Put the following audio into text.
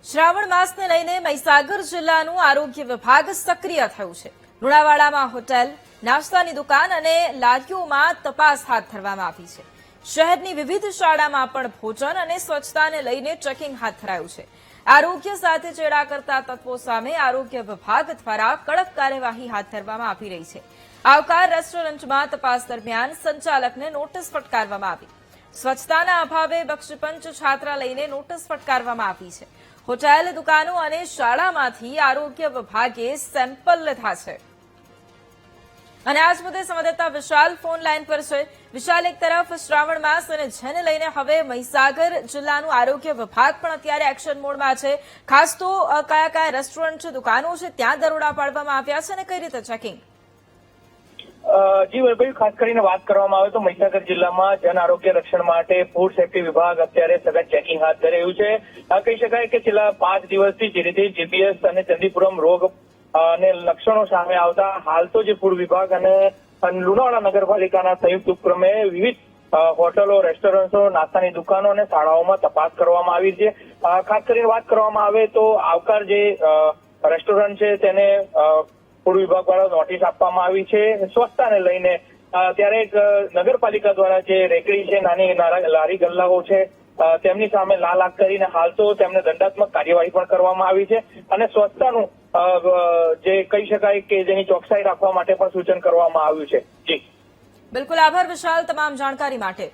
શ્રાવણ માસને લઈને મહીસાગર જિલ્લાનું આરોગ્ય વિભાગ સક્રિય થયું છે। લુણાવાડામાં હોટેલ, નાસ્તાની દુકાન અને લારીઓમાં તપાસ હાથ ધરવામાં આવી છે। શહેરની વિવિધ શાળામાં પણ ભોજન અને સ્વચ્છતાને લઈને ચેકિંગ હાથ ધરાયું છે। આરોગ્ય સાથે ચેડા કરતા તત્વો સામે આરોગ્ય વિભાગ દ્વારા કડક કાર્યવાહી હાથ ધરવામાં આવી રહી છે। આવકાર રેસ્ટોરન્ટમાં તપાસ દરમિયાન સંચાલકને નોટિસ ફટકારવામાં આવી। સ્વચ્છતાના અભાવે બક્ષપંચ છાત્રાલયને નોટિસ ફટકારવામાં આવી છે। હોટેલ, દુકાનો અને શાળામાંથી આરોગ્ય વિભાગે સેમ્પલ લીધા છે। અને આજ મુદ્દે સંવાદદાતા વિશાલ ફોન લાઈન પર છે। વિશાલ, એક તરફ શ્રાવણ માસ અને જેને લઈને હવે મહીસાગર જિલ્લાનું આરોગ્ય વિભાગ પણ અત્યારે એક્શન મોડમાં છે। ખાસ તો કયા કયા રેસ્ટોરન્ટ છે, દુકાનો છે, ત્યાં દરોડા પાડવામાં આવ્યા છે અને કઈ રીતે ચેકિંગ? જી વૈભવી, ખાસ કરીને વાત કરવામાં આવે તો મહીસાગર જિલ્લામાં જન આરોગ્ય રક્ષણ માટે ફૂડ સેફ્ટી વિભાગ અત્યારે સઘન ચેકિંગ હાથ ધરી રહ્યું છે। કહી શકાય કે છેલ્લા 5 દિવસથી જે રીતે જીપીએસ અને ચંદીપુરમ રોગ અને લક્ષણો સામે આવતા હાલ તો જે ફૂડ વિભાગ અને લુણાવાડા નગરપાલિકાના સંયુક્ત ઉપક્રમે વિવિધ હોટલો, રેસ્ટોરન્ટો, નાસ્તાની દુકાનો અને શાળાઓમાં તપાસ કરવામાં આવી છે। ખાસ કરીને વાત કરવામાં આવે તો આવકાર જે રેસ્ટોરન્ટ છે તેને ફૂડ વિભાગ દ્વારા નોટિસ આપવામાં આવી છે। સ્વચ્છતાને લઈને ત્યારે નગરપાલિકા દ્વારા જે રેકડી છે, નાની લારી ગલ્લાઓ છે, તેમની સામે લાલ આંખ કરીને હાલ તો તેમને દંડાત્મક કાર્યવાહી પણ કરવામાં આવી છે અને સ્વચ્છતાનું જે કહી શકાય કે જેની ચોકસાઈ રાખવા માટે પણ સૂચન કરવામાં આવ્યું છે। જી બિલકુલ, આભાર વિશાલ તમામ જાણકારી માટે।